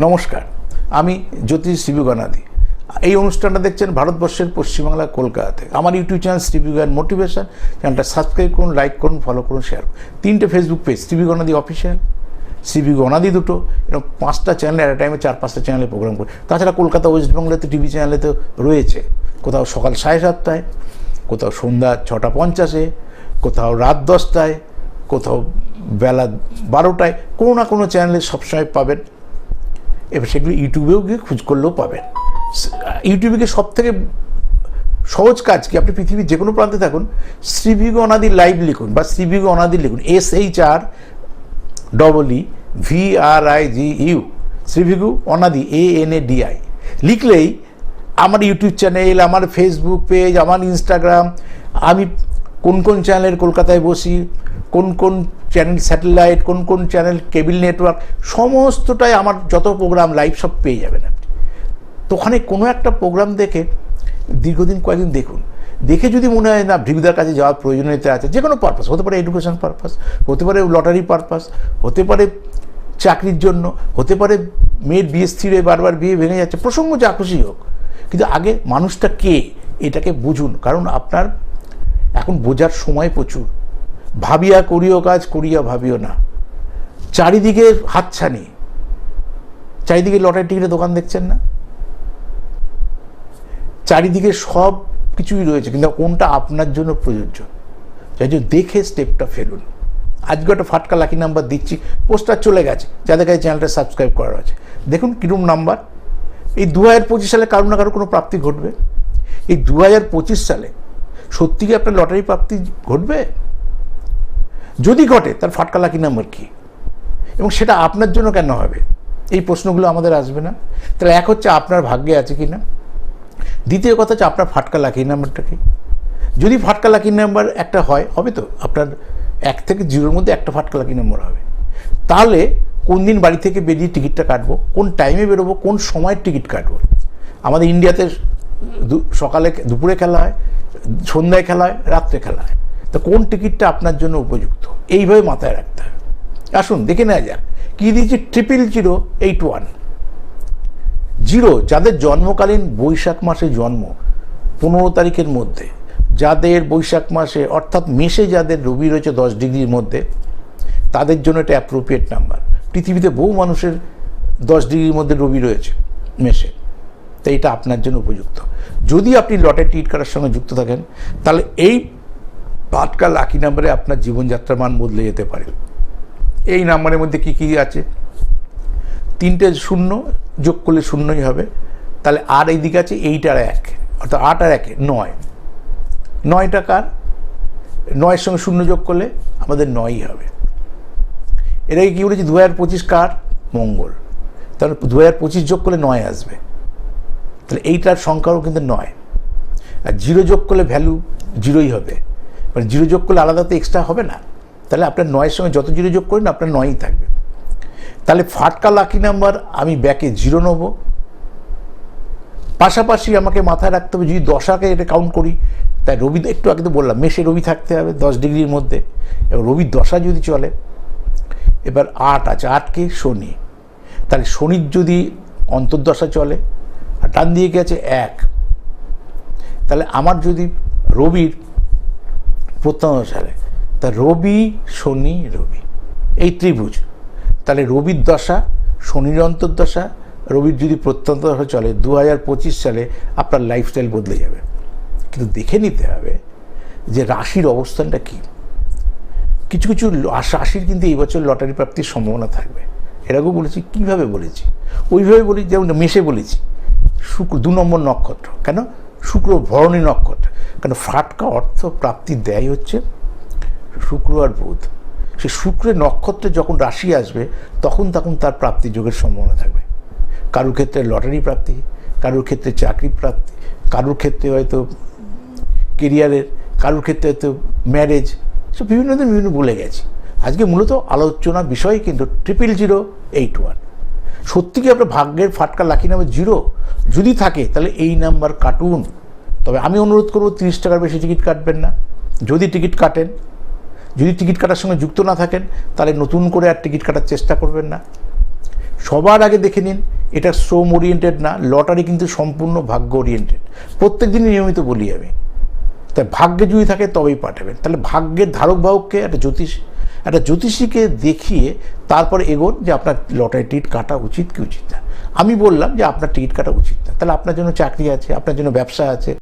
নমস্কার, আমি জ্যোতিষ শ্রীবি গণাদি। এই অনুষ্ঠানটা দেখছেন ভারতবর্ষের পশ্চিমবাংলা কলকাতাতে। আমার ইউটিউব চ্যানেল শ্রীবি গান মোটিভেশন, চ্যানেলটা সাবস্ক্রাইব করুন, লাইক করুন, ফলো করুন, শেয়ার করুন। 3টে ফেসবুক পেজ, শ্রীবি গণাদি অফিসিয়াল, শ্রীবি গণাদি 2টো, এরকম 5টা চ্যানেলে অ্যাট এ টাইমে 4-5টা চ্যানেলে প্রোগ্রাম করি। তাছাড়া কলকাতা ওয়েস্ট বেঙ্গলেতে টিভি চ্যানেলে তো রয়েছে, কোথাও সকাল 7:30টায়, কোথাও সন্ধ্যা 6:50-এ, কোথাও রাত 10টায়, কোথাও বেলা 12টায়, কোনো না কোনো চ্যানেলে সবসময় পাবেন। এবার সেগুলো ইউটিউবেও গিয়ে খোঁজ করলেও পাবেন। ইউটিউবে গিয়ে সব থেকে সহজ কাজ কি, আপনি পৃথিবীর যে কোনো প্রান্তে থাকুন, শ্রীবি গণাদি লাইভ লিখুন বা শ্রীবি গণাদি লিখুন, SHRVRIGU, শ্রীবি গণাদি ANADI লিখলেই আমার ইউটিউব চ্যানেল, আমার ফেসবুক পেজ, আমার ইনস্টাগ্রাম, আমি কোন কোন চ্যানেলের কলকাতায় বসি, কোন কোন চ্যানেল স্যাটেলাইট, কোন কোন চ্যানেল কেবল নেটওয়ার্ক, সমস্তটাই আমার যত প্রোগ্রাম লাইভ সব পেয়ে যাবেন আপনি। তো ওখানে কোনো একটা প্রোগ্রাম দেখে দীর্ঘদিন কয়েকদিন দেখুন, দেখে যদি মনে হয় না ভৃগুদার কাছে যাওয়ার প্রয়োজনীয়তা আছে, যে কোনো পারপাস হতে পারে, এডুকেশন পারপাস হতে পারে, লটারি পারপাস হতে পারে, চাকরির জন্য হতে পারে, মেয়ের বিয়ে স্থির হয়ে বারবার বিয়ে ভেঙে যাচ্ছে, প্রসঙ্গ যা খুশি হোক, কিন্তু আগে মানুষটা কে এটাকে বুঝুন। কারণ আপনার এখন বোঝার সময় প্রচুর। ভাবিয়া করিও কাজ, করিয়া ভাবিও না। চারিদিকে হাতছানি, চারিদিকে লটারি টিকিটের দোকান দেখছেন না, চারিদিকে সব কিছুই রয়েছে, কিন্তু কোনটা আপনার জন্য প্রযোজ্য, যাই জন্য দেখে স্টেপটা ফেলুন। আজকে একটা ফাটকা লাকি নাম্বার দিচ্ছি, পোস্টার চলে গেছে, যাদের কাছে চ্যানেলটা সাবস্ক্রাইব করার আছে দেখুন কিরম নাম্বার। এই 2025 সালে কারো না কারো কোনো প্রাপ্তি ঘটবে। এই 2025 সালে সত্যি কি আপনার লটারি প্রাপ্তি ঘটবে? যদি ঘটে তার ফাটকা লাকি নাম্বার কি, এবং সেটা আপনার জন্য কেন হবে? এই প্রশ্নগুলো আমাদের আসবে না? তাহলে এক হচ্ছে আপনার ভাগ্যে আছে কি না, দ্বিতীয় কথা হচ্ছে আপনার ফাটকা লাকি নাম্বারটা কি। যদি ফাটকা লাকি নাম্বার একটা হয়, হবে তো আপনার 1 থেকে 0-র মধ্যে একটা ফাটকা লাকি নাম্বার হবে। তাহলে কোন দিন বাড়ি থেকে বেরিয়ে টিকিটটা কাটবো, কোন টাইমে বেরোবো, কোন সময়ের টিকিট কাটবো। আমাদের ইন্ডিয়াতে সকালে দুপুরে খেলা হয়, সন্ধ্যায় খেলা হয়, রাত্রে খেলা হয়। তো কোন টিকিটটা আপনার জন্য উপযুক্ত, এইভাবে মাথায় রাখতে হবে। আসুন দেখে নেওয়া যাক কী দিয়েছি। 00081 0, যাদের জন্মকালীন বৈশাখ মাসে জন্ম, 15 তারিখের মধ্যে, যাদের বৈশাখ মাসে অর্থাৎ মেষে যাদের রবি রয়েছে 10 ডিগ্রির মধ্যে, তাদের জন্য এটা অ্যাপ্রোপ্রিয়েট নাম্বার। পৃথিবীতে বহু মানুষের 10 ডিগ্রির মধ্যে রবি রয়েছে মেষে, তাই এটা আপনার জন্য উপযুক্ত। যদি আপনি লটারি টিকিট কাটার সঙ্গে যুক্ত থাকেন, তাহলে এই ফাটকা লাকি নাম্বারে আপনার জীবনযাত্রার মান বদলে যেতে পারে। এই নাম্বারের মধ্যে কী কী আছে? 3টে 0 যোগ করলে 0ই হবে, তাহলে আর এই দিকে আছে 8 আর 1, অর্থাৎ 8 আর 1 9। 9টা কার? 9-এর সঙ্গে 0 যোগ করলে আমাদের 9ই হবে। এটাকে কী বলেছি? 2025 কার? মঙ্গল। তাহলে 2025 যোগ করলে 9 আসবে, তাহলে এইটার সংখ্যাও কিন্তু 9। আর 0 যোগ করলে ভ্যালু 0ই হবে, মানে 0 যোগ করলে আলাদা তো এক্সট্রা হবে না। তাহলে আপনার 9-এর সঙ্গে যত 0 যোগ করেন আপনার 9ই থাকবে। তাহলে ফাটকা লাকি নাম্বার আমি ব্যাকে 0 নেব। পাশাপাশি আমাকে মাথায় রাখতে হবে, যদি দশাকে এটা কাউন্ট করি, তাই রবি, একটু আগে তো বললাম মেষে রবি থাকতে হবে 10 ডিগ্রির মধ্যে, এবং রবির দশা যদি চলে, এবার 8 আছে, 8কে শনি, তাহলে শনির যদি অন্তর্দশা চলে, আর ডান দিয়ে গেছে 1, তাহলে আমার যদি রবির প্রত্যন্ত সালে, তা রবি শনি রবি এই ত্রিভুজ, তাহলে রবির দশা, শনির অন্তর্দশা, রবির যদি প্রত্যন্ত দশা চলে, 2025 সালে আপনার লাইফস্টাইল বদলে যাবে। কিন্তু দেখে নিতে হবে যে রাশির অবস্থানটা কী। কিছু কিছু রাশির কিন্তু এই বছর লটারি প্রাপ্তির সম্ভাবনা থাকবে। এরকম বলেছি, কীভাবে বলেছি? ওইভাবে বলি, যেমন মেষে বলেছি শুক্র 2 নম্বর নক্ষত্র। কেন? শুক্র ভরণী নক্ষত্র, কেন ফাটকা অর্থ প্রাপ্তি দেয় হচ্ছে শুক্র আর বুধ। সে শুক্রের নক্ষত্রে যখন রাশি আসবে, তখন তার প্রাপ্তি যোগের সম্ভাবনা থাকবে। কারোর ক্ষেত্রে লটারি প্রাপ্তি, কারোর ক্ষেত্রে চাকরি প্রাপ্তি, কারোর ক্ষেত্রে হয়তো কেরিয়ারের, কারোর ক্ষেত্রে হয়তো ম্যারেজ, সব বিভিন্ন দিন বিভিন্ন বলে গেছি। আজকে মূলত আলোচনা বিষয় কিন্তু 00081। সত্যি কি আপনার ভাগ্যের ফাটকা লাকি নাম্বার 0 যদি থাকে, তাহলে এই নাম্বার কাটুন। তবে আমি অনুরোধ করবো 30 টাকার বেশি টিকিট কাটবেন না। যদি টিকিট কাটেন, যদি টিকিট কাটার সঙ্গে যুক্ত না থাকেন, তাহলে নতুন করে আর টিকিট কাটার চেষ্টা করবেন না। সবার আগে দেখে নিন, এটা শ্রম ওরিয়েন্টেড না, লটারি কিন্তু সম্পূর্ণ ভাগ্য ওরিয়েন্টেড। প্রত্যেক দিনই নিয়মিত বলি আমি, তাই ভাগ্যে যদি থাকে তবেই পাঠাবেন। তাহলে ভাগ্যের ধারক বাহককে একটা জ্যোতিষীকে দেখিয়ে তারপর এগোন যে আপনার লটারি টিকিট কাটা উচিত কি উচিত না। আমি বললাম যে আপনার টিকিট কাটা উচিত না, তাহলে আপনার জন্য চাকরি আছে, আপনার জন্য ব্যবসা আছে,